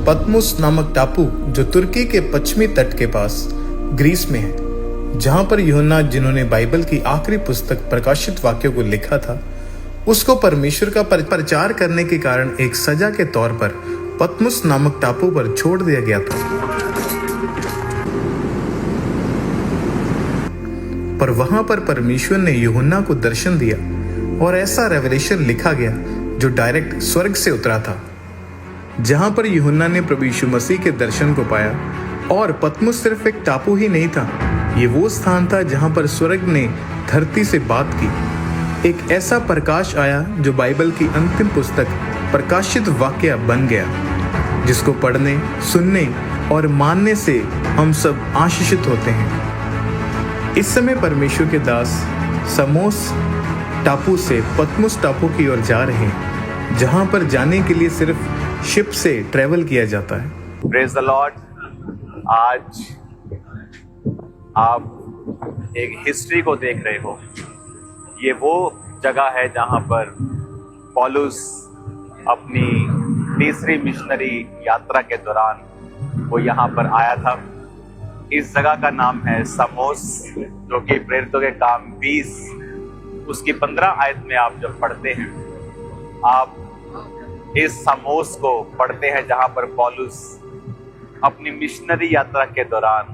पतमुस नामक टापू जो तुर्की के पश्चिमी तट के पास ग्रीस में है, जहां पर यूहन्ना जिन्होंने बाइबल की आखिरी पुस्तक प्रकाशित वाक्यों को लिखा था, उसको परमेश्वर का प्रचार करने के कारण एक सजा के तौर पर पतमुस नामक टापू पर छोड़ दिया गया था। पर वहां पर परमेश्वर ने यूहन्ना को दर्शन दिया और ऐसा रेवलेशन लिखा गया जो डायरेक्ट स्वर्ग से उतरा था, जहां पर यूहन्ना ने प्रभु यीशु मसीह के दर्शन को पाया। और पतमुस सिर्फ एक टापू ही नहीं था, ये वो स्थान था जहां पर स्वर्ग ने धरती से बात की। एक ऐसा प्रकाश आया जो बाइबल की अंतिम पुस्तक प्रकाशित वाक्य बन गया, जिसको पढ़ने, सुनने और मानने से हम सब आशीषित होते हैं। इस समय परमेश्वर के दास समोस टापू से पतमुस टापू की ओर जा रहे हैं, जहां पर जाने के लिए सिर्फ शिप से ट्रेवल किया जाता है। Praise the Lord. आज आप एक हिस्ट्री को देख रहे हो। ये वो जगह है जहां पर पौलुस अपनी तीसरी मिशनरी यात्रा के दौरान वो यहाँ पर आया था। इस जगह का नाम है समोस, जो कि प्रेरितों के काम 20 उसकी 15 आयत में आप जब पढ़ते हैं, आप इस समोस को पढ़ते हैं जहां पर पौलुस अपनी मिशनरी यात्रा के दौरान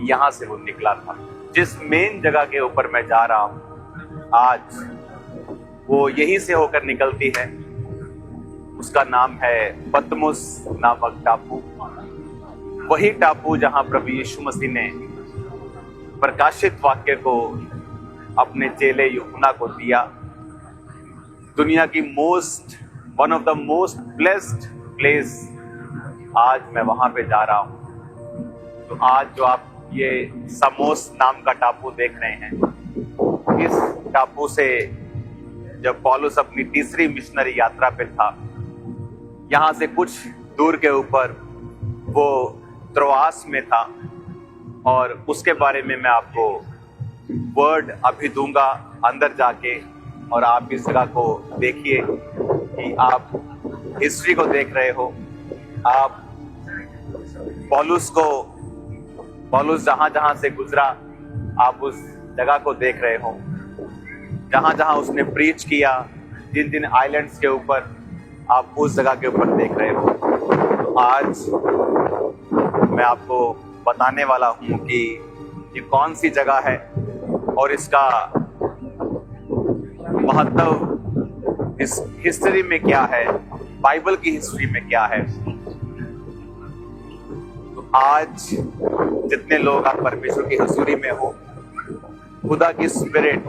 यहाँ से वो निकला था। जिस मेन जगह के ऊपर मैं जा रहा हूँ आज, वो यहीं से होकर निकलती है। उसका नाम है पतमुस नामक टापू। वही टापू जहां प्रभु यीशु मसीह ने प्रकाशित वाक्य को अपने चेले यूहन्ना को दिया। दुनिया की one of the most blessed place, आज मैं वहां पे जा रहा हूं। तो आज जो आप ये समोस नाम का टापू देख रहे हैं, इस टापू से जब पौलुस अपनी तीसरी मिशनरी यात्रा पे था, यहाँ से कुछ दूर के ऊपर वो त्रोआस में था। और उसके बारे में मैं आपको वर्ड अभी दूंगा अंदर जाके, और आप इस जगह को देखिए कि आप हिस्ट्री को देख रहे हो। आप पौलुस जहां जहां से गुजरा, आप उस जगह को देख रहे हो। जहां जहां उसने प्रीच किया, जिन जिन आइलैंड्स के ऊपर, आप उस जगह के ऊपर देख रहे हो। तो आज मैं आपको बताने वाला हूं कि ये कौन सी जगह है और इसका महत्व इस हिस्ट्री में क्या है, बाइबल की हिस्ट्री में क्या है। तो आज जितने लोग आप परमेश्वर की हजूरी में हो, खुदा की स्पिरिट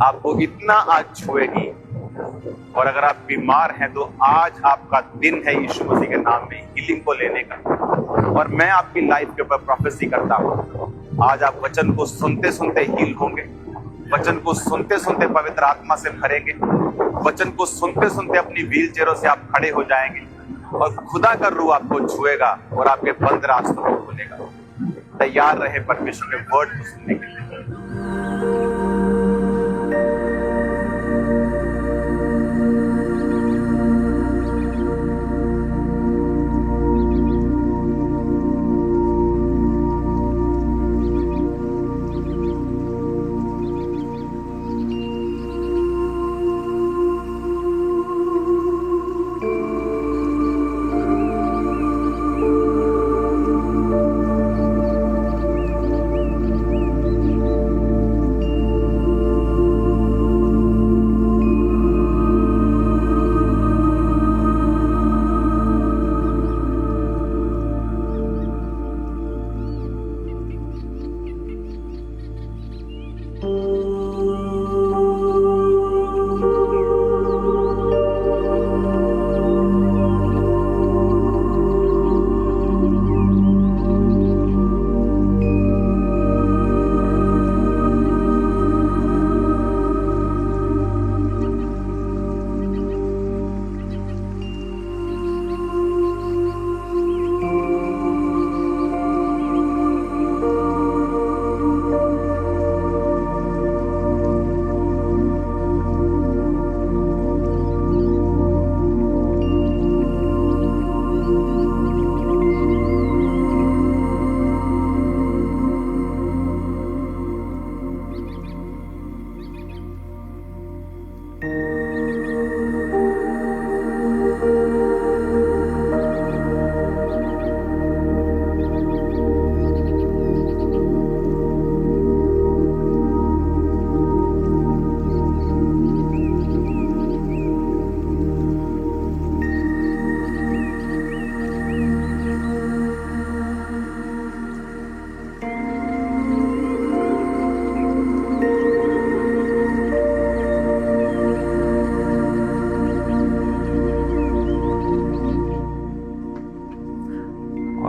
आपको इतना आज छुएगी। और अगर आप बीमार हैं तो आज आपका दिन है यीशु मसीह के नाम में हीलिंग को लेने का। और मैं आपकी लाइफ के ऊपर प्रोफेसी करता हूँ, आज आप वचन को सुनते सुनते हील होंगे, वचन को सुनते सुनते पवित्र आत्मा से भरेंगे, वचन को सुनते सुनते अपनी व्हील चेयरों से आप खड़े हो जाएंगे और खुदा का रूह आपको छुएगा और आपके बंद रास्तों को खोलेगा। तैयार रहे परमेश्वर के वर्ड को सुनने के लिए।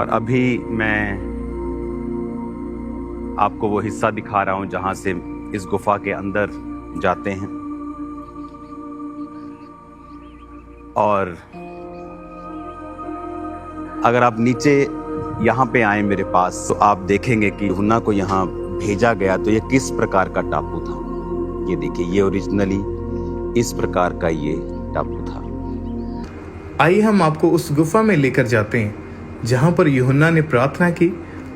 और अभी मैं आपको वो हिस्सा दिखा रहा हूं जहां से इस गुफा के अंदर जाते हैं। और अगर आप नीचे यहाँ पे आए मेरे पास तो आप देखेंगे कि यूहन्ना को यहाँ भेजा गया तो ये किस प्रकार का टापू था। ये देखिए, ये ओरिजिनली इस प्रकार का ये टापू था। आइए हम आपको उस गुफा में लेकर जाते हैं जहां पर यूहन्ना ने प्रार्थना की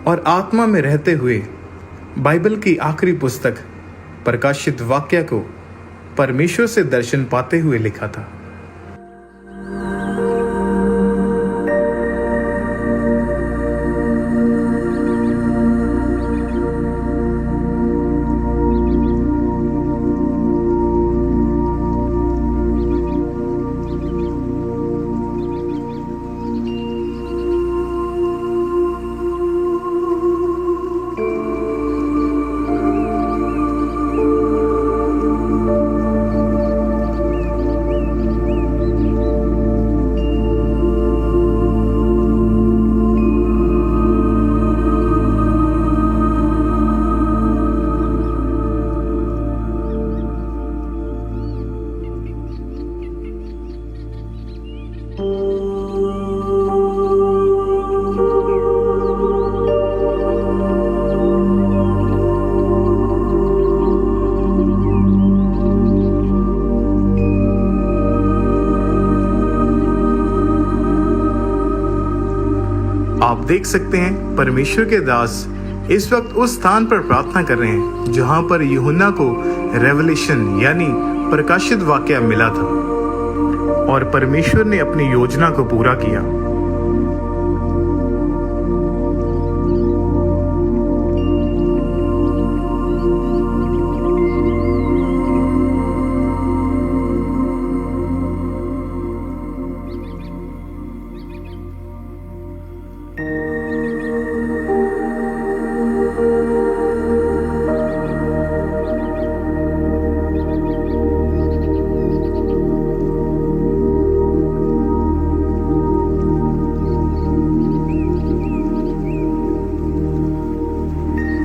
और आत्मा में रहते हुए बाइबल की आखिरी पुस्तक प्रकाशित वाक्य को परमेश्वर से दर्शन पाते हुए लिखा था। आप देख सकते हैं परमेश्वर के दास इस वक्त उस स्थान पर प्रार्थना कर रहे हैं जहां पर यूहन्ना को रेवलेशन यानी प्रकाशित वाक्य मिला था और परमेश्वर ने अपनी योजना को पूरा किया।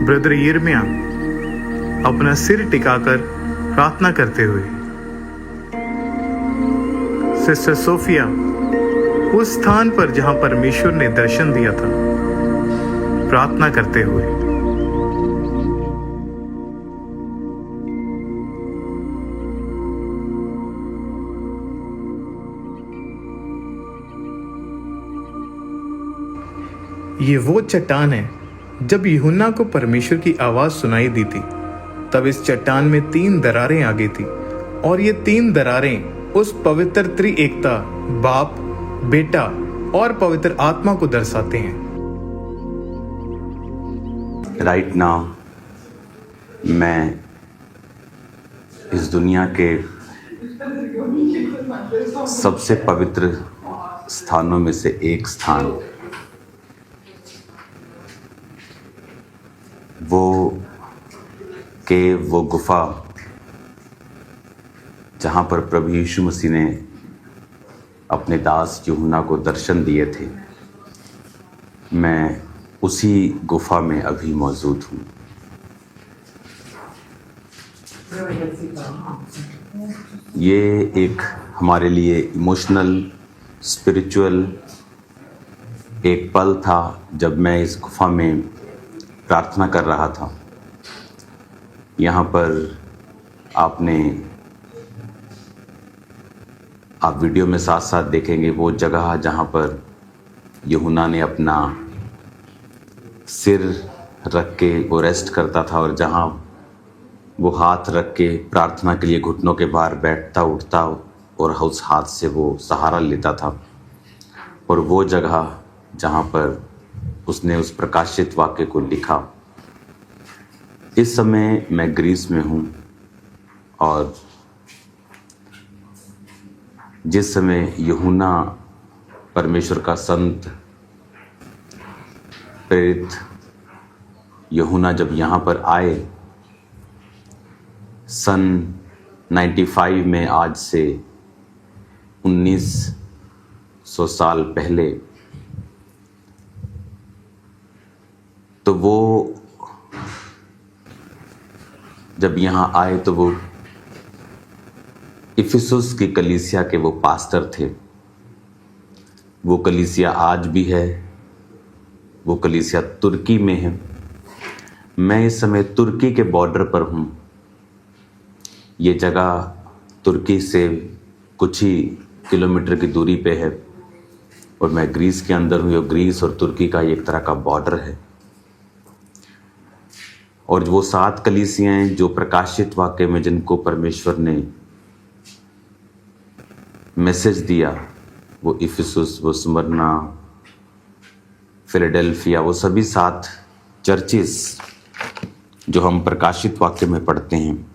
ब्रदर यिर्मयाह अपना सिर टिकाकर प्रार्थना करते हुए, सिस्टर सोफिया उस स्थान पर जहां परमेश्वर ने दर्शन दिया था प्रार्थना करते हुए, ये वो चट्टान है जब यूहन्ना को परमेश्वर की आवाज सुनाई दी थी तब इस चट्टान में 3 दरारें आ गई थी और ये 3 दरारें उस पवित्र त्रिएकता बाप, बेटा और पवित्र आत्मा को दर्शाते हैं। राइट नाउ मैं इस दुनिया के सबसे पवित्र स्थानों में से एक स्थान, वो गुफा जहां पर प्रभु यीशु मसीह ने अपने दास यूहन्ना को दर्शन दिए थे, मैं उसी गुफा में अभी मौजूद हूँ। ये एक हमारे लिए इमोशनल, स्पिरिचुअल एक पल था जब मैं इस गुफा में प्रार्थना कर रहा था। यहाँ पर आप वीडियो में साथ साथ देखेंगे वो जगह जहाँ पर यूहन्ना ने अपना सिर रख के वो रेस्ट करता था और जहाँ वो हाथ रख के प्रार्थना के लिए घुटनों के बाहर बैठता उठता और उस हाथ से वो सहारा लेता था, और वो जगह जहाँ पर उसने उस प्रकाशित वाक्य को लिखा। इस समय मैं ग्रीस में हूँ और जिस समय यूहन्ना परमेश्वर का संत प्रेरित यूहन्ना जब यहाँ पर आए सन 95 में, आज से 1900 साल पहले, तो वो जब यहाँ आए तो वो इफिसुस की कलीसिया के वो पास्टर थे। वो कलीसिया आज भी है, वो कलीसिया तुर्की में है। मैं इस समय तुर्की के बॉर्डर पर हूँ। ये जगह तुर्की से कुछ ही किलोमीटर की दूरी पे है और मैं ग्रीस के अंदर हूँ। ग्रीस और तुर्की का एक तरह का बॉर्डर है। और वो 7 कलीसियाएं जो प्रकाशित वाक्य में जिनको परमेश्वर ने मैसेज दिया, वो इफिसुस, वो स्मरना, फिलाडेल्फिया, वो सभी 7 चर्चेस जो हम प्रकाशित वाक्य में पढ़ते हैं,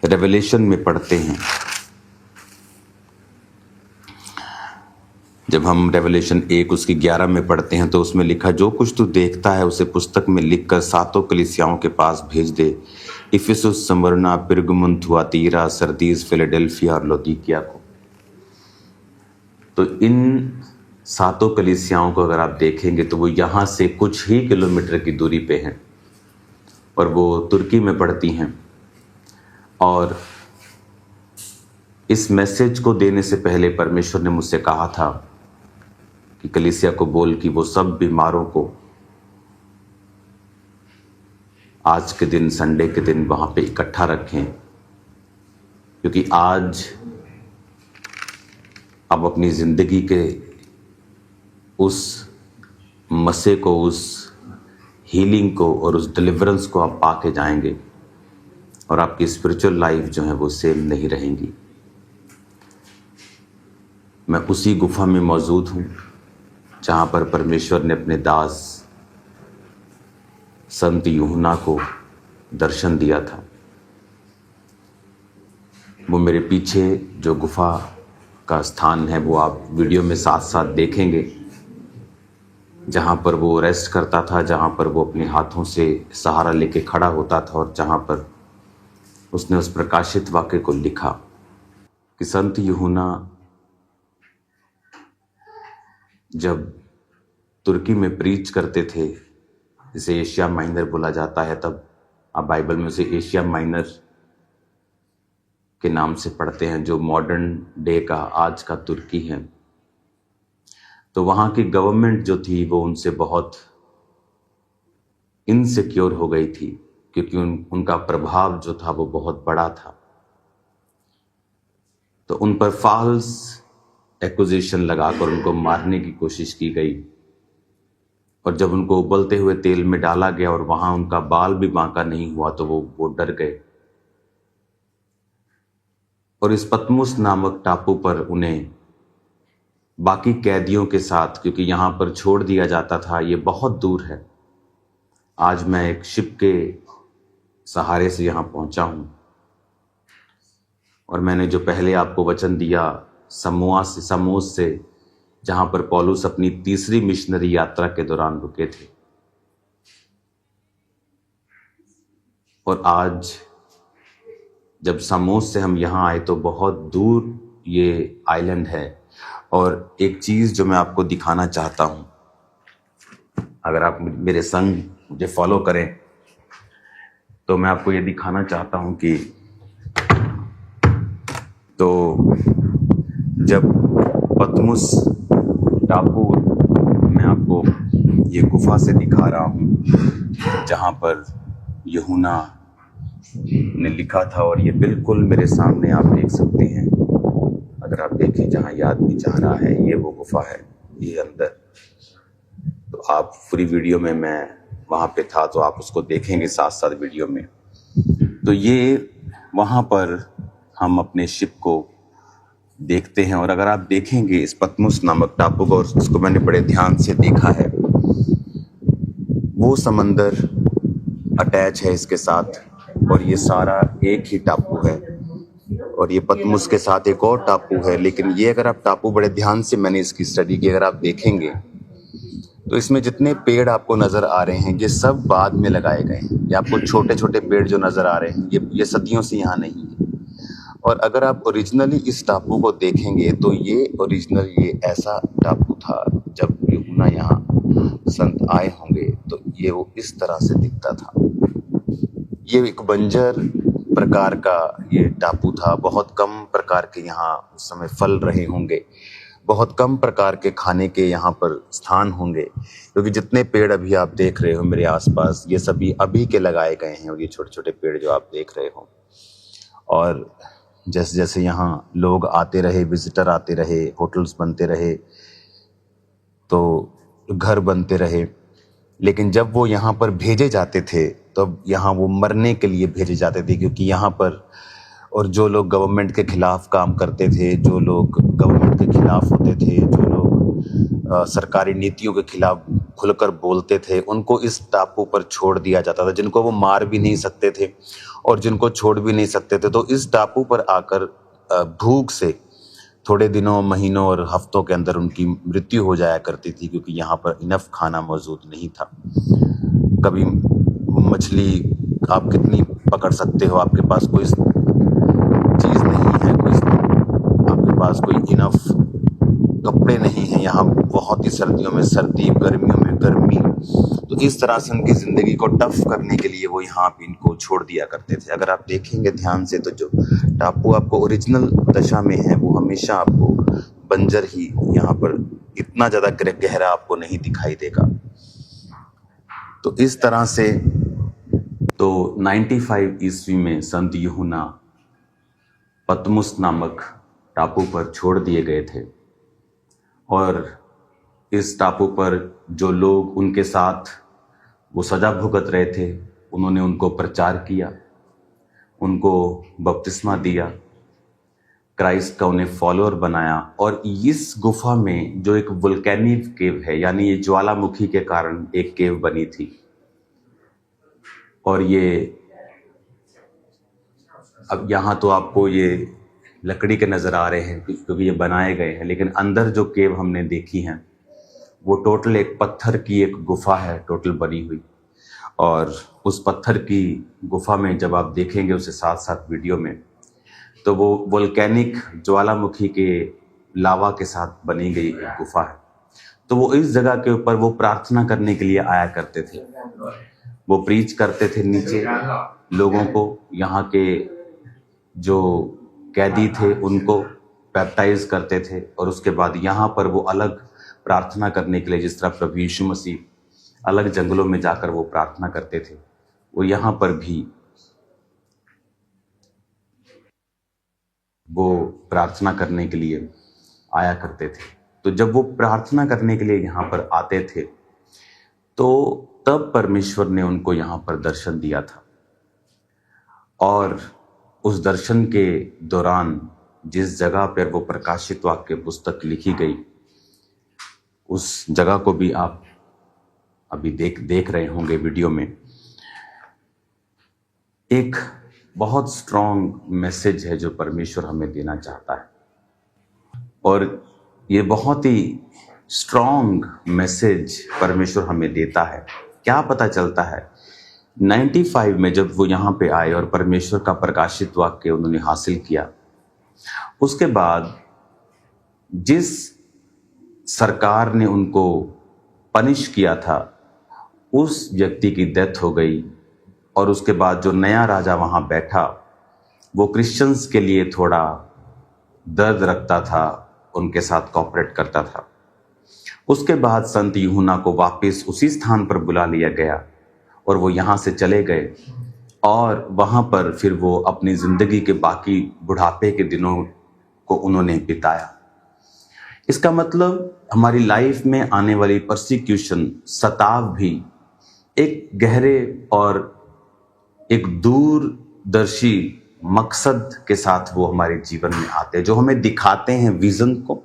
रेवलेशन में पढ़ते हैं। जब हम रेवलेशन 1 उसकी 11 में पढ़ते हैं तो उसमें लिखा, जो कुछ तू देखता है उसे पुस्तक में लिखकर 7 कलीसियाओं के पास भेज दे, Ephesus, Smyrna, Pergamum, Thyatira, Sardis, Philadelphia और लौदीकिया को। तो इन 7 कलीसियाओं को अगर आप देखेंगे तो वो यहाँ से कुछ ही किलोमीटर की दूरी पे हैं और वो तुर्की में पड़ती हैं। और इस मैसेज को देने से पहले परमेश्वर ने मुझसे कहा था कि कलीसिया को बोल कि वो सब बीमारों को आज के दिन, संडे के दिन वहां पे इकट्ठा रखें, क्योंकि आज आप अपनी जिंदगी के उस मसे को, उस हीलिंग को और उस डिलीवरेंस को आप पाके जाएंगे और आपकी स्पिरिचुअल लाइफ जो है वो सेम नहीं रहेंगी। मैं उसी गुफा में मौजूद हूँ जहाँ पर परमेश्वर ने अपने दास संत यूहन्ना को दर्शन दिया था। वो मेरे पीछे जो गुफा का स्थान है वो आप वीडियो में साथ साथ देखेंगे, जहाँ पर वो रेस्ट करता था, जहाँ पर वो अपने हाथों से सहारा लेके खड़ा होता था और जहाँ पर उसने उस प्रकाशित वाक्य को लिखा कि संत यूहन्ना जब तुर्की में प्रीच करते थे, जिसे एशिया माइनर बोला जाता है, तब आप बाइबल में उसे एशिया माइनर के नाम से पढ़ते हैं, जो मॉडर्न डे का, आज का तुर्की है। तो वहाँ की गवर्नमेंट जो थी वो उनसे बहुत इनसिक्योर हो गई थी, क्योंकि उनका प्रभाव जो था वो बहुत बड़ा था। तो उन पर फॉल्स एक्यूजेशन लगाकर उनको मारने की कोशिश की गई। और जब उनको उबलते हुए तेल में डाला गया और वहां उनका बाल भी बांका नहीं हुआ तो वो डर गए और इस पतमुस नामक टापू पर उन्हें बाकी कैदियों के साथ, क्योंकि यहां पर छोड़ दिया जाता था, ये बहुत दूर है। आज मैं एक शिप के सहारे से यहां पहुंचा हूं और मैंने जो पहले आपको वचन दिया समोस से, जहां पर पौलुस अपनी तीसरी मिशनरी यात्रा के दौरान रुके थे। और आज जब समोस से हम यहाँ आए तो बहुत दूर ये आइलैंड है। और एक चीज जो मैं आपको दिखाना चाहता हूं, अगर आप मेरे संग मुझे फॉलो करें तो मैं आपको ये दिखाना चाहता हूं कि तो जब पतमुस टापू, मैं आपको ये गुफा से दिखा रहा हूँ जहाँ पर यूहन्ना ने लिखा था, और ये बिल्कुल मेरे सामने आप देख सकते हैं। अगर आप देखें जहाँ ये आदमी जा रहा है, ये वो गुफा है, ये अंदर। तो आप पूरी वीडियो में, मैं वहाँ पे था तो आप उसको देखेंगे साथ साथ वीडियो में। तो ये वहाँ पर हम अपने शिप को देखते हैं। और अगर आप देखेंगे इस पतमुस नामक टापू को, और उसको मैंने बड़े ध्यान से देखा है, वो समंदर अटैच है इसके साथ और ये सारा एक ही टापू है। और ये पतमुस के साथ एक और टापू है, लेकिन ये अगर आप टापू बड़े ध्यान से, मैंने इसकी स्टडी की, अगर आप देखेंगे तो इसमें जितने पेड़ आपको नजर आ रहे हैं ये सब बाद में लगाए गए हैं। ये आपको छोटे छोटे पेड़ जो नजर आ रहे हैं ये सदियों से यहाँ नहीं है। और अगर आप ओरिजिनली इस टापू को देखेंगे तो ये ओरिजिनल ये ऐसा टापू था जब यूहन्ना यहाँ संत आए होंगे तो ये वो इस तरह से दिखता था। ये एक बंजर प्रकार का ये टापू था। बहुत कम प्रकार के यहाँ उस समय फल रहे होंगे, बहुत कम प्रकार के खाने के यहाँ पर स्थान होंगे, क्योंकि जितने पेड़ अभी आप देख रहे हो मेरे आसपास ये सभी अभी के लगाए गए हैं। और ये छोटे छोटे पेड़ जो आप देख रहे हो, और जैसे जैसे यहाँ लोग आते रहे, विजिटर आते रहे, होटल्स बनते रहे, तो घर बनते रहे, लेकिन जब वो यहाँ पर भेजे जाते थे तब यहाँ वो मरने के लिए भेजे जाते थे। क्योंकि यहाँ पर और जो लोग गवर्नमेंट के खिलाफ काम करते थे, जो लोग गवर्नमेंट के खिलाफ होते थे, जो लोग सरकारी नीतियों के खिलाफ खुलकर बोलते थे, उनको इस टापू पर छोड़ दिया जाता था। जिनको वो मार भी नहीं सकते थे और जिनको छोड़ भी नहीं सकते थे, तो इस टापू पर आकर भूख से थोड़े दिनों, महीनों और हफ्तों के अंदर उनकी मृत्यु हो जाया करती थी, क्योंकि यहाँ पर इनफ खाना मौजूद नहीं था। कभी मछली आप कितनी पकड़ सकते हो, आपके पास कोई चीज़ नहीं है, आपके पास कोई इनफ कपड़े नहीं हैं। यहाँ बहुत ही सर्दियों में सर्दी, गर्मियों में गर्मी, तो इस तरह से उनकी ज़िंदगी को टफ करने के लिए वो यहाँ पे इनको छोड़ दिया करते थे। अगर आप देखेंगे ध्यान से तो जो टापू आपको ओरिजिनल दशा में है वो हमेशा आपको बंजर ही, यहाँ पर इतना ज़्यादा गहरा आपको नहीं दिखाई देगा। तो इस तरह से तो 95 ईस्वी में संत यूहन्ना पतमुस नामक टापू पर छोड़ दिए गए थे, और इस टापू पर जो लोग उनके साथ वो सजा भुगत रहे थे, उन्होंने उनको प्रचार किया, उनको बपतिस्मा दिया, क्राइस्ट का उन्हें फॉलोअर बनाया। और इस गुफा में जो एक वोल्केनिक केव है, यानी ये ज्वालामुखी के कारण एक केव बनी थी, और ये अब यहाँ तो आपको ये लकड़ी के नज़र आ रहे हैं क्योंकि ये बनाए गए हैं, लेकिन अंदर जो केव हमने देखी हैं वो टोटल एक पत्थर की एक गुफा है टोटल बनी हुई। और उस पत्थर की गुफा में जब आप देखेंगे उसे साथ साथ वीडियो में, तो वो वोल्केनिक ज्वालामुखी के लावा के साथ बनी गई एक गुफा है। तो वो इस जगह के ऊपर वो प्रार्थना करने के लिए आया करते थे, वो प्रीच करते थे नीचे लोगों को, यहाँ के जो कैदी थे उनको बैप्टाइज करते थे, और उसके बाद यहाँ पर वो अलग प्रार्थना करने के लिए, जिस तरह प्रभु यीशु मसीह अलग जंगलों में जाकर वो प्रार्थना करते थे, वो यहाँ पर भी वो प्रार्थना करने के लिए आया करते थे। तो जब वो प्रार्थना करने के लिए यहाँ पर आते थे तो तब परमेश्वर ने उनको यहाँ पर दर्शन दिया था, और उस दर्शन के दौरान जिस जगह पर वो प्रकाशित वाक्य पुस्तक लिखी गई, उस जगह को भी आप अभी देख रहे होंगे वीडियो में। एक बहुत स्ट्रॉन्ग मैसेज है जो परमेश्वर हमें देना चाहता है, और ये बहुत ही स्ट्रॉन्ग मैसेज परमेश्वर हमें देता है। क्या पता चलता है 95 में जब वो यहाँ पे आए और परमेश्वर का प्रकाशित वाक्य उन्होंने हासिल किया, उसके बाद जिस सरकार ने उनको पनिश किया था उस व्यक्ति की डेथ हो गई, और उसके बाद जो नया राजा वहाँ बैठा वो क्रिश्चियंस के लिए थोड़ा दर्द रखता था, उनके साथ कोऑपरेट करता था। उसके बाद संत यूहन्ना को वापस उसी स्थान पर बुला लिया गया और वो यहाँ से चले गए, और वहाँ पर फिर वो अपनी ज़िंदगी के बाकी बुढ़ापे के दिनों को उन्होंने बिताया। इसका मतलब हमारी लाइफ में आने वाली परसिक्यूशन, सताव भी एक गहरे और एक दूरदर्शी मकसद के साथ वो हमारे जीवन में आते हैं, जो हमें दिखाते हैं विजन को,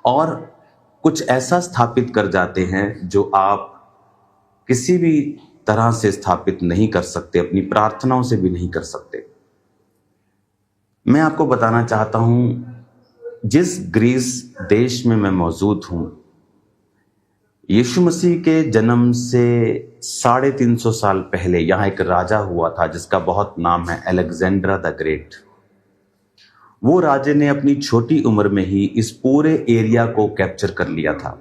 और कुछ ऐसा स्थापित कर जाते हैं जो आप किसी भी तरह से स्थापित नहीं कर सकते, अपनी प्रार्थनाओं से भी नहीं कर सकते। मैं आपको बताना चाहता हूं, जिस ग्रीस देश में मैं मौजूद हूं, यीशु मसीह के जन्म से 350 साल पहले यहाँ एक राजा हुआ था जिसका बहुत नाम है अलेक्जेंडर द ग्रेट। वो राजे ने अपनी छोटी उम्र में ही इस पूरे एरिया को कैप्चर कर लिया था।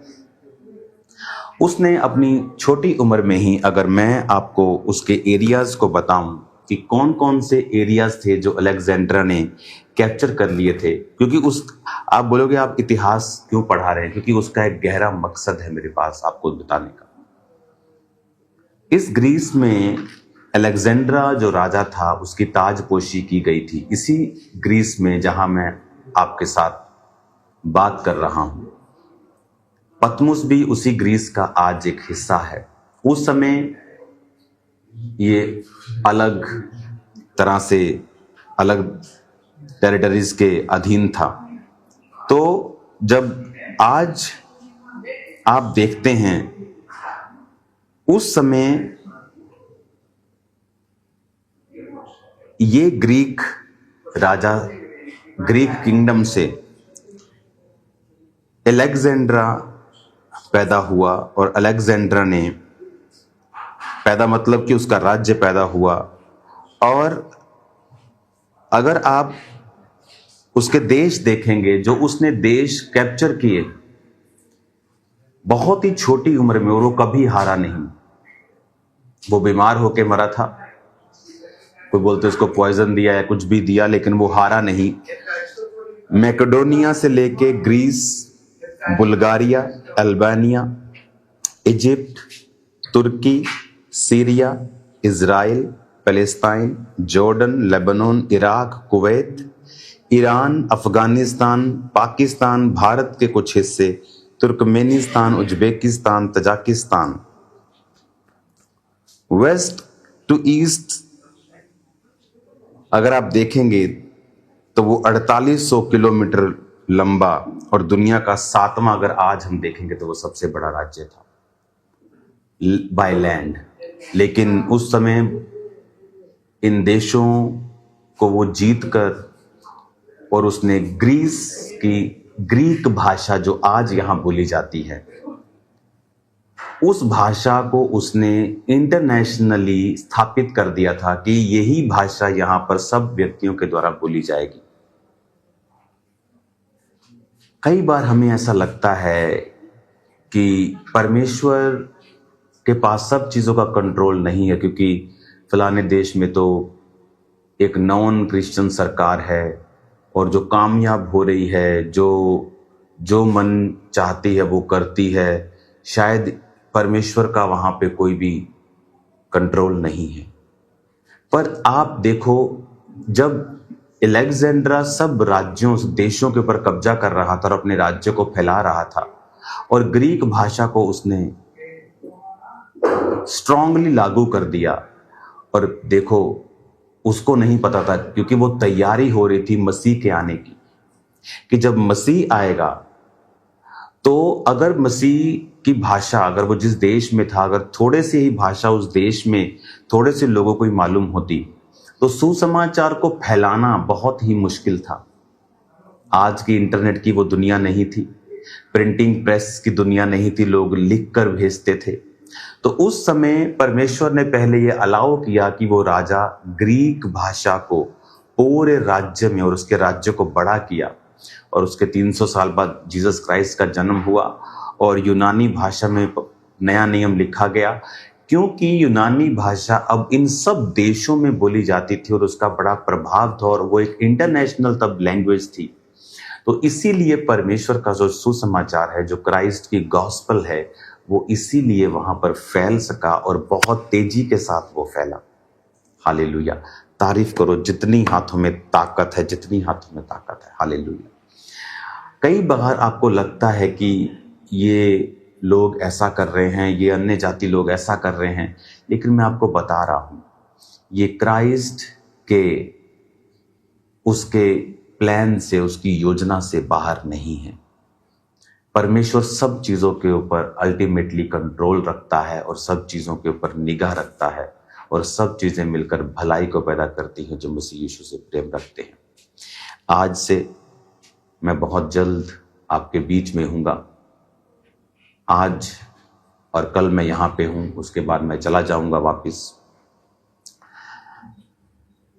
उसने अपनी छोटी उम्र में ही, अगर मैं आपको उसके एरियाज को बताऊं कि कौन कौन से एरियाज थे जो अलेक्जेंड्रा ने कैप्चर कर लिए थे, क्योंकि उस आप बोलोगे आप इतिहास क्यों पढ़ा रहे हैं, क्योंकि उसका एक गहरा मकसद है मेरे पास आपको बताने का। इस ग्रीस में अलेक्जेंड्रा जो राजा था उसकी ताजपोशी की गई थी, इसी ग्रीस में जहां मैं आपके साथ बात कर रहा हूं। पतमुस भी उसी ग्रीस का आज एक हिस्सा है। उस समय ये अलग तरह से अलग टेरिटरीज के अधीन था। तो जब आज आप देखते हैं, उस समय ये ग्रीक राजा, ग्रीक किंगडम से अलेक्जेंड्रा पैदा हुआ, और अलेक्जेंड्रा ने पैदा मतलब कि उसका राज्य पैदा हुआ। और अगर आप उसके देश देखेंगे, जो उसने देश कैप्चर किए बहुत ही छोटी उम्र में, और वो कभी हारा नहीं। वो बीमार होके मरा था, कोई बोलते उसको पॉइजन दिया या कुछ भी दिया, लेकिन वो हारा नहीं। मैकेडोनिया से लेके ग्रीस, बुल्गारिया, अल्बानिया, इजिप्ट, तुर्की, Syria, Israel, Palestine, Jordan, Lebanon, Iraq, Kuwait, Iran, Afghanistan, Pakistan, Bharat के कुछ हिस्से, Turkmenistan, Uzbekistan, Tajikistan, west to east अगर आप देखेंगे तो वो 4800 किलोमीटर लंबा, और दुनिया का 7वां अगर आज हम देखेंगे तो वो सबसे बड़ा राज्य था बाय लैंड। लेकिन उस समय इन देशों को वो जीत कर, और उसने ग्रीस की ग्रीक भाषा जो आज यहां बोली जाती है, उस भाषा को उसने इंटरनेशनली स्थापित कर दिया था कि यही भाषा यहां पर सब व्यक्तियों के द्वारा बोली जाएगी। कई बार हमें ऐसा लगता है कि परमेश्वर के पास सब चीजों का कंट्रोल नहीं है, क्योंकि फलाने देश में तो एक नॉन क्रिश्चियन सरकार है, और जो कामयाब हो रही है, जो मन चाहती है वो करती है, शायद परमेश्वर का वहां पे कोई भी कंट्रोल नहीं है। पर आप देखो, जब अलेक्जेंड्रा सब राज्यों, देशों के ऊपर कब्जा कर रहा था और अपने राज्य को फैला रहा था, और ग्रीक भाषा को उसने स्ट्रांगली लागू कर दिया, और देखो उसको नहीं पता था, क्योंकि वो तैयारी हो रही थी मसीह के आने की, कि जब मसीह आएगा तो अगर मसीह की भाषा, अगर वो जिस देश में था, अगर थोड़े से ही भाषा उस देश में थोड़े से लोगों को ही मालूम होती, तो सुसमाचार को फैलाना बहुत ही मुश्किल था। आज की इंटरनेट की वो दुनिया नहीं थी, प्रिंटिंग प्रेस की दुनिया नहीं थी, लोग लिख कर भेजते थे। तो उस समय परमेश्वर ने पहले ये अलाउ किया कि वो राजा ग्रीक भाषा को पूरे राज्य में, और उसके राज्य को बड़ा किया, और उसके 300 साल बाद जीसस क्राइस्ट का जन्म हुआ, और यूनानी भाषा में नया नियम लिखा गया, क्योंकि यूनानी भाषा अब इन सब देशों में बोली जाती थी और उसका बड़ा प्रभाव था, और वो एक इंटरनेशनल तब लैंग्वेज थी। तो इसीलिए परमेश्वर का जो सुसमाचार है, जो क्राइस्ट की गॉस्पेल है, वो इसीलिए वहां पर फैल सका, और बहुत तेजी के साथ वो फैला। हालेलुया, तारीफ करो जितनी हाथों में ताकत है, जितनी हाथों में ताकत है। हालेलुया। कई बार आपको लगता है कि ये लोग ऐसा कर रहे हैं, ये अन्य जाति लोग ऐसा कर रहे हैं, लेकिन मैं आपको बता रहा हूं, ये क्राइस्ट के उसके प्लान से, उसकी योजना से बाहर नहीं है। परमेश्वर सब चीजों के ऊपर अल्टीमेटली कंट्रोल रखता है, और सब चीजों के ऊपर निगाह रखता है, और सब चीजें मिलकर भलाई को पैदा करती हैं जो मसीह यीशु से प्रेम रखते हैं। आज से मैं बहुत जल्द आपके बीच में हूँगा। आज और कल मैं यहाँ पे हूँ, उसके बाद मैं चला जाऊँगा वापस।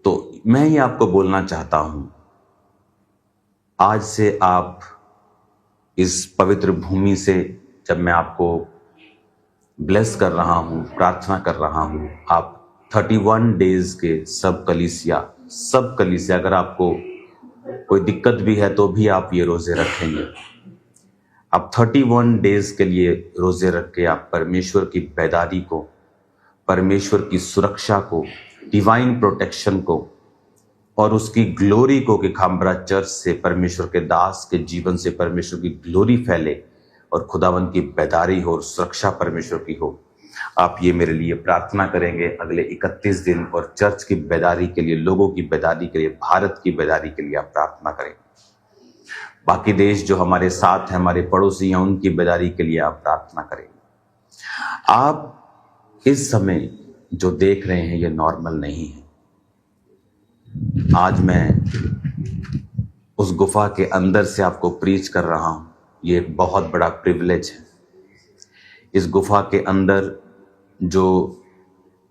तो मैं ये आपको बोलना चाहता हूँ, आज से आप इस पवित्र भूमि से, जब मैं आपको ब्लेस कर रहा हूँ, प्रार्थना कर रहा हूँ। आप 31 डेज के सब कलीसिया अगर आपको कोई दिक्कत भी है तो भी आप ये रोजे रखेंगे। आप 31 डेज के लिए रोजे रख के आप परमेश्वर की बेदारी को, परमेश्वर की सुरक्षा को, डिवाइन प्रोटेक्शन को और उसकी ग्लोरी को, कि खामबरा चर्च से, परमेश्वर के दास के जीवन से परमेश्वर की ग्लोरी फैले और खुदावंद की बेदारी हो और सुरक्षा परमेश्वर की हो। आप ये मेरे लिए प्रार्थना करेंगे अगले 31 दिन, और चर्च की बेदारी के लिए, लोगों की बेदारी के लिए, भारत की बेदारी के लिए आप प्रार्थना करेंगे। बाकी देश जो हमारे साथ हैं, हमारे पड़ोसी हैं, उनकी बेदारी के लिए आप प्रार्थना करेंगे। आप इस समय जो देख रहे हैं ये नॉर्मल नहीं है। आज मैं उस गुफा के अंदर से आपको प्रीच कर रहा हूं। ये एक बहुत बड़ा प्रिविलेज है। इस गुफा के अंदर जो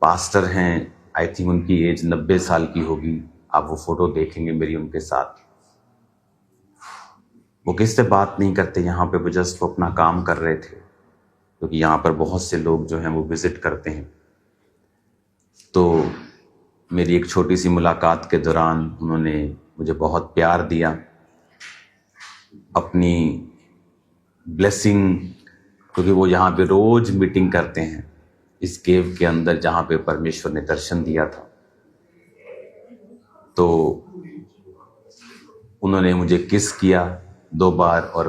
पास्टर हैं, आई थिंक उनकी एज 90 साल की होगी। आप वो फोटो देखेंगे मेरी उनके साथ। वो किससे बात नहीं करते यहाँ पे, वो जस्ट वो अपना काम कर रहे थे, क्योंकि यहाँ पर बहुत से लोग जो हैं वो विजिट करते हैं। तो मेरी एक छोटी सी मुलाकात के दौरान उन्होंने मुझे बहुत प्यार दिया, अपनी ब्लेसिंग, क्योंकि वो यहाँ पे रोज मीटिंग करते हैं इस केव के अंदर जहाँ पे परमेश्वर ने दर्शन दिया था। तो उन्होंने मुझे किस किया 2 बार और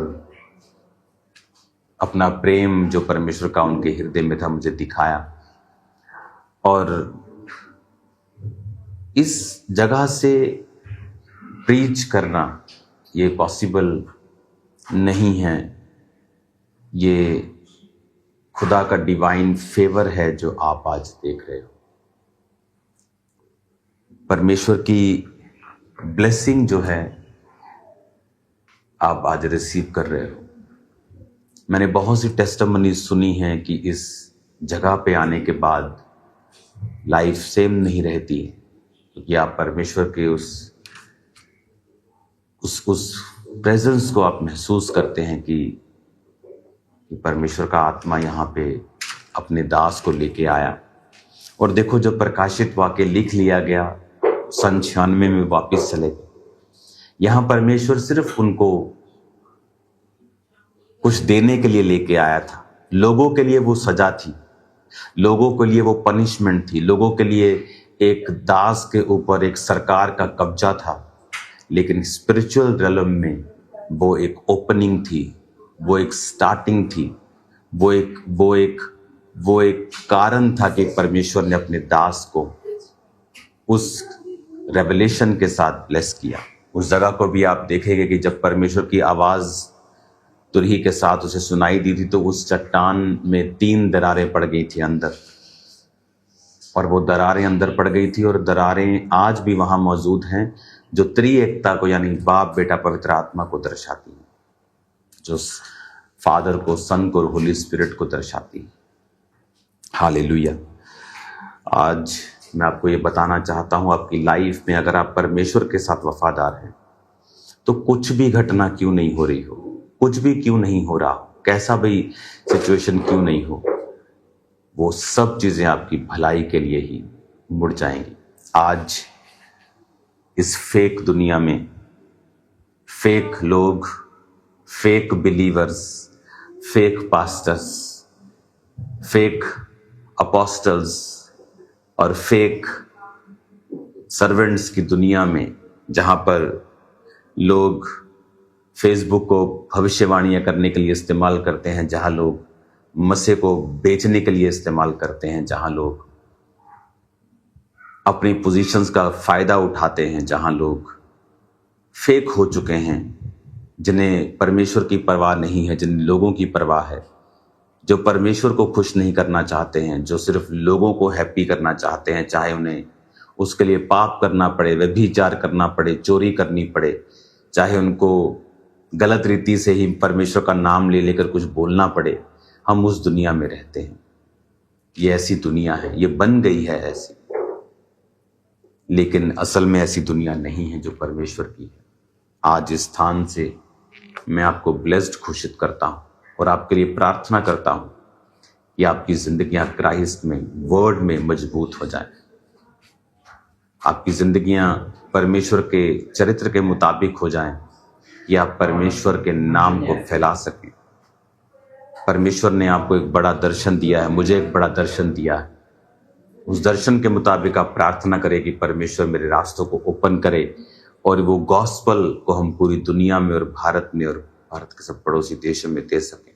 अपना प्रेम जो परमेश्वर का उनके हृदय में था मुझे दिखाया। और इस जगह से प्रीच करना ये पॉसिबल नहीं है। ये खुदा का डिवाइन फेवर है जो आप आज देख रहे हो। परमेश्वर की ब्लेसिंग जो है आप आज रिसीव कर रहे हो। मैंने बहुत सी टेस्टिमनी सुनी है कि इस जगह पे आने के बाद लाइफ सेम नहीं रहती, क्योंकि आप परमेश्वर के उस प्रेजेंस को आप महसूस करते हैं कि परमेश्वर का आत्मा यहाँ पे अपने दास को लेके आया। और देखो, जब प्रकाशित वाक्य लिख लिया गया, सन 96 में वापस चले गए। यहाँ परमेश्वर सिर्फ उनको कुछ देने के लिए लेके आया था। लोगों के लिए वो सजा थी, लोगों के लिए वो पनिशमेंट थी, लोगों के लिए एक दास के ऊपर एक सरकार का कब्जा था। लेकिन स्पिरिचुअल रियलम में वो एक ओपनिंग थी, वो एक स्टार्टिंग थी, वो एक कारण था कि परमेश्वर ने अपने दास को उस रेवलेशन के साथ ब्लेस किया। उस जगह को भी आप देखेंगे कि जब परमेश्वर की आवाज तुरही के साथ उसे सुनाई दी थी, तो उस चट्टान में 3 दरारें पड़ गई थी अंदर, और वो दरारें अंदर पड़ गई थी, और दरारें आज भी वहां मौजूद हैं, जो त्रिएकता को, यानी बाप, बेटा, पवित्र आत्मा को दर्शाती है, जो फादर को, सन को और होली स्पिरिट को दर्शाती है। हालेलुया। आज मैं आपको ये बताना चाहता हूं, आपकी लाइफ में अगर आप परमेश्वर के साथ वफादार हैं तो कुछ भी घटना क्यों नहीं हो रही हो, कुछ भी क्यों नहीं हो रहा हो, कैसा भी सिचुएशन क्यों नहीं हो, वो सब चीजें आपकी भलाई के लिए ही मुड़ जाएंगी। आज इस फेक दुनिया में फेक लोग, fake believers, fake pastors, fake apostles और फेक सर्वेंट्स की दुनिया में, जहां पर लोग फेसबुक को भविष्यवाणियां करने के लिए इस्तेमाल करते हैं, जहां लोग मसीह को बेचने के लिए इस्तेमाल करते हैं, जहां लोग अपनी पोजीशंस का फायदा उठाते हैं, जहां लोग फेक हो चुके हैं, जिन्हें परमेश्वर की परवाह नहीं है, जिन लोगों की परवाह है, जो परमेश्वर को खुश नहीं करना चाहते हैं, जो सिर्फ लोगों को हैप्पी करना चाहते हैं, चाहे उन्हें उसके लिए पाप करना पड़े, व्यभिचार करना पड़े, चोरी करनी पड़े, चाहे उनको गलत रीति से ही परमेश्वर का नाम ले लेकर कुछ बोलना पड़े। हम उस दुनिया में रहते हैं। ये ऐसी दुनिया है, ये बन गई है ऐसी, लेकिन असल में ऐसी दुनिया नहीं है जो परमेश्वर की है। आज इस स्थान से मैं आपको ब्लेस्ड घोषित करता हूं और आपके लिए प्रार्थना करता हूं कि आपकी जिंदगियां क्राइस्ट में, वर्ड में मजबूत हो जाए, आपकी जिंदगियां परमेश्वर के चरित्र के मुताबिक हो जाएं, कि आप परमेश्वर के नाम को फैला सकें। परमेश्वर ने आपको एक बड़ा दर्शन दिया है, मुझे एक बड़ा दर्शन दिया है। उस दर्शन के मुताबिक आप प्रार्थना करें कि परमेश्वर मेरे रास्तों को ओपन करे और वो गॉस्पल को हम पूरी दुनिया में और भारत में और भारत के सब पड़ोसी देशों में दे सकें।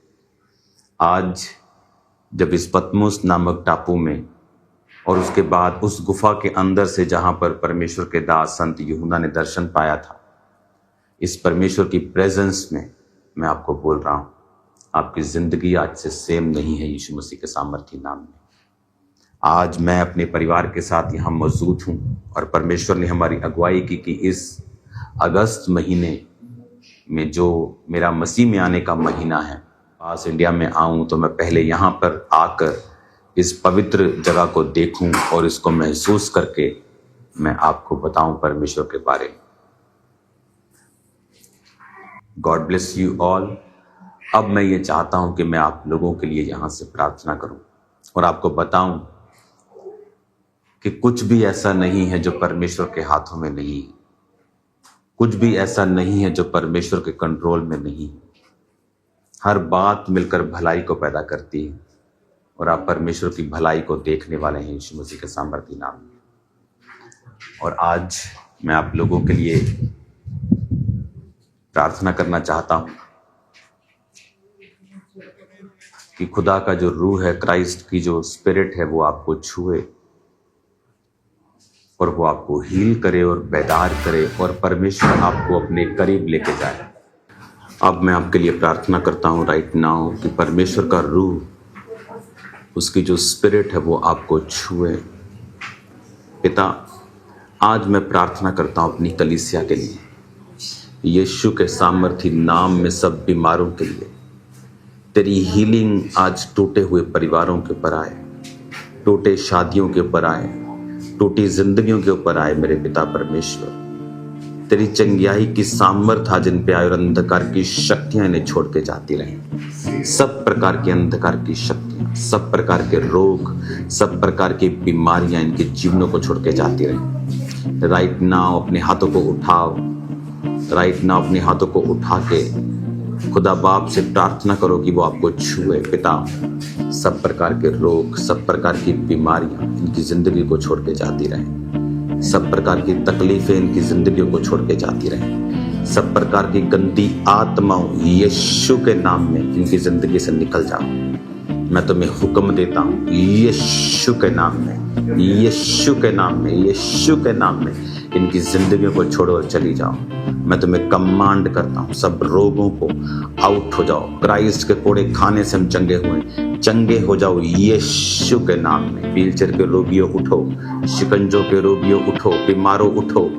आज जब इस पतमुस नामक टापू में और उसके बाद उस गुफा के अंदर से जहां पर परमेश्वर के दास संत यूहन्ना ने दर्शन पाया था, इस परमेश्वर की प्रेजेंस में मैं आपको बोल रहा हूं, आपकी जिंदगी आज से सेम नहीं है यीशु मसीह के सामर्थी नाम में। आज मैं अपने परिवार के साथ यहाँ मौजूद हूँ और परमेश्वर ने हमारी अगुवाई की कि इस अगस्त महीने में जो मेरा मसीह में आने का महीना है, आज इंडिया में आऊं तो मैं पहले यहाँ पर आकर इस पवित्र जगह को देखूं और इसको महसूस करके मैं आपको बताऊं परमेश्वर के बारे में। God bless you all. अब मैं ये चाहता हूं कि मैं आप लोगों के लिए यहां से प्रार्थना करूं और आपको बताऊं कि कुछ भी ऐसा नहीं है जो परमेश्वर के हाथों में नहीं है, कुछ भी ऐसा नहीं है जो परमेश्वर के कंट्रोल में नहीं है। हर बात मिलकर भलाई को पैदा करती है और आप परमेश्वर की भलाई को देखने वाले हैं यीशु मसीह के सामर्थी नाम में। और आज मैं आप लोगों के लिए प्रार्थना करना चाहता हूं कि खुदा का जो रूह है, क्राइस्ट की जो स्पिरिट है, वो आपको छुए और वो आपको हील करे और बेदार करे और परमेश्वर आपको अपने करीब लेके जाए। अब मैं आपके लिए प्रार्थना करता हूं राइट नाउ कि परमेश्वर का रूह, उसकी जो स्पिरिट है, वो आपको छुए। पिता, आज मैं प्रार्थना करता हूं अपनी कलीसिया के लिए, यीशु के सामर्थी नाम में सब बीमारों के लिए। तेरी हीलिंग आज टूटे हुए परिवारों के ऊपर आए, टूटे शादियों के ऊपर आए, टूटी जिंदगियों के ऊपर आए मेरे पिता परमेश्वर। तेरी चंगियाई की सामर्थ आज इन पे आए और अंधकार की शक्तियां इन्हें छोड़ के जाती रहें। सब प्रकार के अंधकार की शक्तियां, सब प्रकार के रोग, सब प्रकार की बीमारियां इनके जीवनों को छोड़ के जाती रहें। राइट नाउ अपने हाथों को उठाओ, राइट नाउ अपने हाथों को उठा के खुदा बाप से प्रार्थना करो कि वो आपको छुए। पिता, सब प्रकार के रोग, सब प्रकार की बीमारियां इनकी जिंदगी को छोड़ के जाती रहें। सब प्रकार की तकलीफें इनकी जिंदगियों को छोड़ के जाती रहें। सब प्रकार की गंदी आत्माओं यीशु के नाम में इनकी जिंदगी से निकल जाओ। मैं तुम्हें हुक्म देता हूँ यीशु के नाम में, यीशु के नाम में, यीशु के नाम में इनकी जिंदगियों को छोड़ो और चली जाओ। मैं तुम्हें कमांड करता हूँ, सब रोगों को आउट हो जाओ। क्राइस्ट के कोड़े खाने से हम चंगे हो जाओ यीशु के नाम में। व्हीलचेयर के रोगियों उठो, शिकंजों के रोगियों उठो, बीमारों उठो।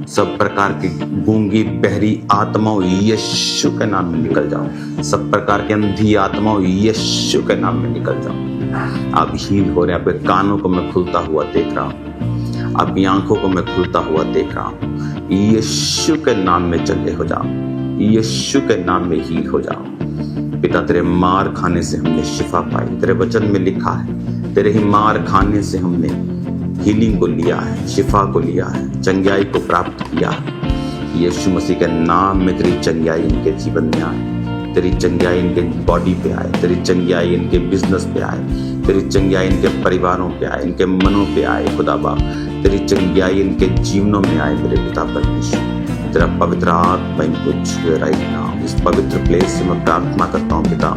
सब प्रकार की गूंगी बहरी आत्माओं यीशु के नाम में निकल जाओ। सब प्रकार की अंधी आत्माओं यीशु के नाम में निकल जाओ। आप हील हो रहे हैं। आपके कानों को मैं खुलता हुआ देख रहा हूँ, आपकी आंखों को मैं खुलता हुआ देख रहा हूँ। यीशु के नाम में चंगे हो जाओ, यीशु के नाम में हील हो जाओ। पिता, तेरे मार खाने से हमने शिफा पाई। तेरे वचन में लिखा है, तेरे ही मार खाने से हमने हीलिंग को लिया है, शिफा को लिया है, चंगाई को प्राप्त किया है। यीशु मसीह के नाम में तेरी चंगाई इनके जीवन में आए, तेरी चंगाई इनके बॉडी पे आए, तेरी चंगाई इनके बिजनेस पे आए, तेरी चंगाई इनके परिवारों पे आए, इनके मनों पे आए। खुदा बाप, तेरी चंगाई इनके जीवनों में आए मेरे पिता परमेश्वर। तेरा पवित्र आत्मा इनको छुए राइट नाउ। इस पवित्र प्लेस से मैं प्रार्थना करता हूँ पिता,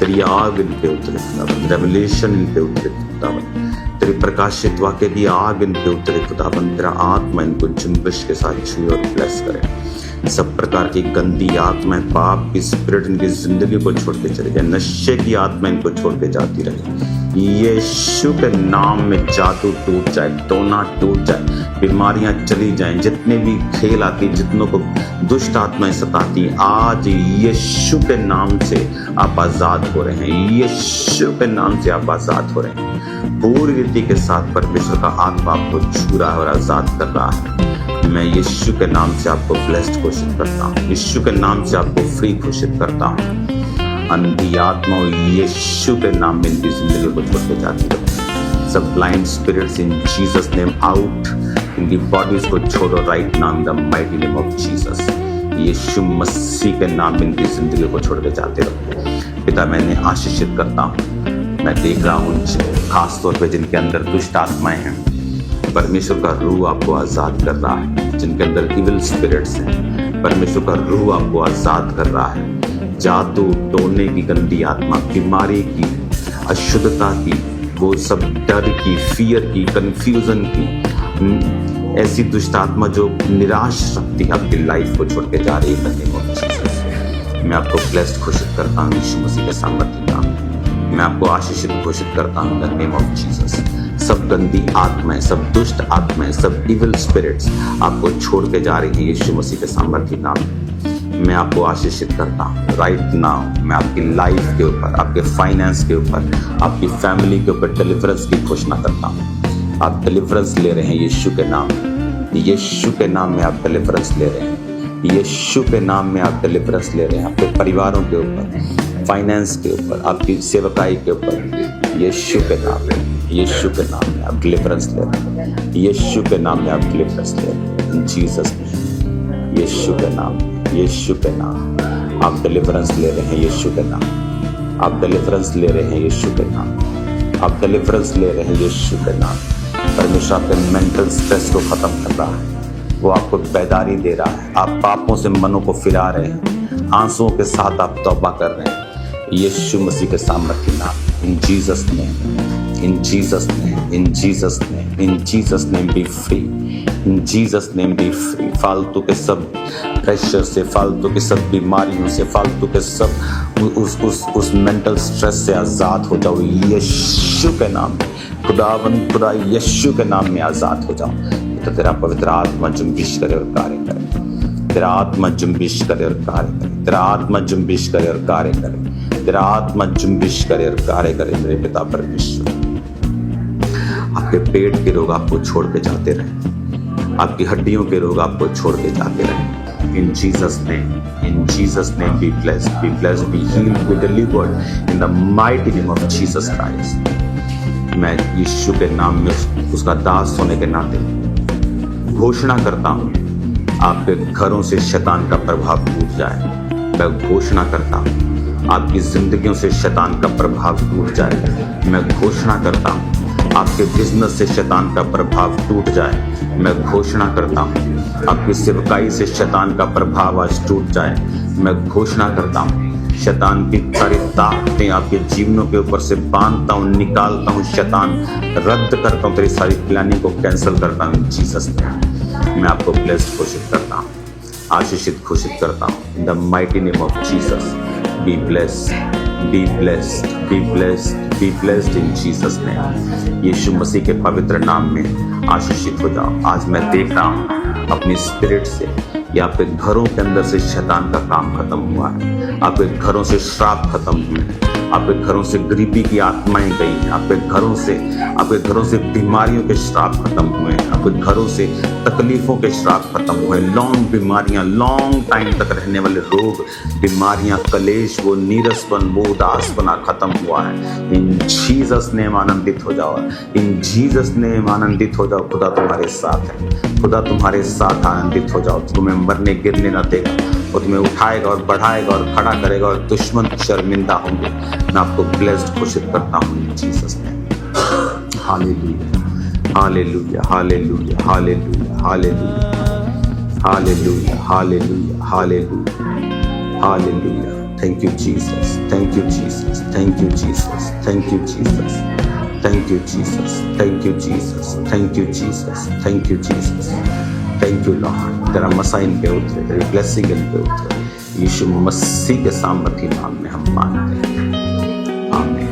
तेरी आग इन पे उतरे खुदावन, रेवलेशन इन पे उतरे खुदावन, तेरी प्रकाशित वाक्य की आग इन पे उतरे खुदावन। तेरा आत्मा इनको जुम्बिश के साथ छुए और ब्लेस करे। सब प्रकार की गंदी आत्माएं, पाप की स्पिरिट इनकी जिंदगी को छोड़ के चले जाए। नशे की आत्मा इनको छोड़ के जाती रहे। यीशु के नाम में जादू टूट जाए, टोना टूट जाए, बीमारियां चली जाएं। जितने भी खेल आती, जितनों को दुष्ट आत्माएं सताती, आज यीशु के नाम से आप आजाद हो रहे हैं। यीशु के नाम से आप आजाद हो रहे हैं। पूरी रीति के साथ परमेश्वर का आत्मा आपको छू रहा है और आजाद कर रहा है। मैं यीशु के नाम से आपको ब्लेस्ड घोषित करता हूँ, यीशु के नाम से आपको फ्री घोषित करता हूँ। अंधी आत्माओं यीशु के नाम में इनकी जिंदगी को छोड़ के जाती रहो। सब blind spirits in Jesus name out, इनकी बॉडीज को छोड़ो right now in the mighty name of Jesus. यीशु मसीह के नाम में इनकी जिंदगी को छोड़ के जाते रहो। पिता मैं इन्हें आशीषित करता हूँ। मैं देख रहा हूँ खास तौर पे जिनके अंदर दुष्ट आत्माएं हैं, परमेश्वर का रूह आपको आजाद कर रहा है। जिनके अंदर इविल स्पिरिट्स हैं, परमेश्वर का रूह आपको आजाद कर रहा है। जादू टोने की गंदी आत्मा, बीमारी की, अशुद्धता की, वो सब डर की, फियर की, कंफ्यूजन की, ऐसी दुष्ट आत्मा जो निराश रखती है आपकी लाइफ को छोड़ के जा रही है। मैं आपको ब्लेस्ड घोषित करता हूँ यीशु मसीह के सामर्थ्य नाम में। मैं आपको आशीषित घोषित करता हूँ in the name of Jesus. सब गंदी आत्माएं, सब दुष्ट आत्माएं, सब इविल स्पिरिट्स आपको छोड़ के जा रही हैं यीशु मसीह के सामर्थ्य नाम में। मैं आपको आशीषित करता हूँ राइट नाउ। मैं आपकी लाइफ के ऊपर, आपके फाइनेंस के ऊपर, आपकी फैमिली के ऊपर डिलीवरेंस की घोषणा करता हूँ। आप डिलीवरेंस ले रहे हैं यीशु के नाम में। यीशु के नाम में आप डिलीवरेंस ले रहे हैं। यीशु के नाम में आप डिलीवरेंस ले रहे हैं। आपके परिवारों के ऊपर, फाइनेंस के ऊपर, आपकी सेवकाई के ऊपर, यीशु के नाम में, यीशु के नाम में आप डिलीवरेंस ले रहे हैं। यीशु के नाम में आप डिलीवरेंस ले रहे हैं इन जीसस नेम। यीशु के नाम, यीशु के नाम आप डिलीवरेंस ले रहे हैं। यीशु के नाम आप डिलीवरेंस ले रहे हैं। यीशु के नाम आप डिलीवरेंस ले रहे हैं। यीशु के नाम परमेश्वर आपके मेंटल स्ट्रेस को खत्म कर रहा है। वो आपको बेदारी दे रहा है। आप पापों से मनों को फिरा रहे हैं। आंसुओं के साथ आप तौबा कर रहे हैं यीशु मसीह के सामर्थ्य नाम। इन जीसस नेम, इन जीसस नेम, इन जीसस नेम, इन जीसस नेम बी फ्री, इन जीसस नेम बी फ्री। फालतू के सब प्रेशर से, फालतू के सब बीमारियों से, फालतू के सब उस मेंटल स्ट्रेस से आज़ाद हो जाओ यीशु के नाम में। खुदा यीशु के नाम में आज़ाद हो जाओ। तो तेरा पवित्र आत्मा जुम्बिश करे और कार्य करे। तेरा आत्मा जुम्बिश करे और कार्य करे। तेरा आत्मा जुम्बिश करे और कार्य करे। तेरा आत्मा जुम्बिश करे और कार्य करे मेरे पिता परमेश्वर। आपके पेट के रोग आपको छोड़ के जाते रहे। आपकी हड्डियों के रोग आपको छोड़ के जाते रहे। इन Jesus name B blessed, be blessed, be healed, be delivered in the mighty name of Jesus Christ. मैं यीशु के नाम में उसका दास होने के नाते घोषणा करता हूँ आपके घरों से शैतान का प्रभाव टूट जाए। मैं घोषणा करता हूँ आपकी जिंदगियों से शैतान का प्रभाव टूट जाए। मैं घोषणा करता हूँ आपके बिजनेस से शैतान का प्रभाव टूट जाए। मैं घोषणा करता हूँ आपकी सेवकाई से शैतान का प्रभाव आज टूट जाए। मैं घोषणा करता हूँ शैतान की सारी ताकतें आपके जीवनों के ऊपर से बांधता हूँ, निकालता हूँ। शैतान रद्द करता हूँ, तेरी सारी प्लानिंग को कैंसिल करता हूँ जीसस नेम। मैं आपको ब्लेस्ड घोषित करता हूँ, आशीषित घोषित करता हूँ in the mighty name of Jesus. Be blessed, be blessed, be blessed, be blessed in Jesus name. यीशु मसीह के पवित्र नाम में आशीषित हो जाओ। आज मैं देख रहा हूँ अपनी स्पिरिट से या आपके घरों के अंदर से शैतान का काम खत्म हुआ है। आपके घरों से श्राप खत्म हुए हैं। आपके घरों से गरीबी की आत्माएं गई हैं। आपके घरों से बीमारियों के श्राप खत्म हुए हैं। आपके घरों से तकलीफों के श्राप खत्म हुए। लॉन्ग बीमारियां, लॉन्ग टाइम तक रहने वाले रोग, बीमारियां, कलेश, वो नीरसपन, वो उदासपना खत्म हुआ है। इन जीसस नेम आनंदित हो जाओ। इन जीसस नेम आनंदित हो जाओ। खुदा तुम्हारे साथ है। खुदा तुम्हारे साथ आनंदित हो जाओ। तुम्हें मरने गिरने न देगा और तुम्हें उठाएगा और बढ़ाएगा और खड़ा करेगा और दुश्मन शर्मिंदा होंगे। मैं आपको ब्लेस्ड घोषित करता हूँ इन Jesus name. Hallelujah, hallelujah, hallelujah, hallelujah, hallelujah, hallelujah, hallelujah, hallelujah, hallelujah. Thank you Jesus, thank you Jesus, thank you Jesus, thank you Jesus, thank you Jesus, thank you Jesus, thank you Jesus, thank you Jesus, thank you Lord। तेरा मसा इन पे उतरे, तेरी blessing in पे उतरे। यीशु मसीह के सामर्थ्य नाम में हम मांगते हैं, आमीन।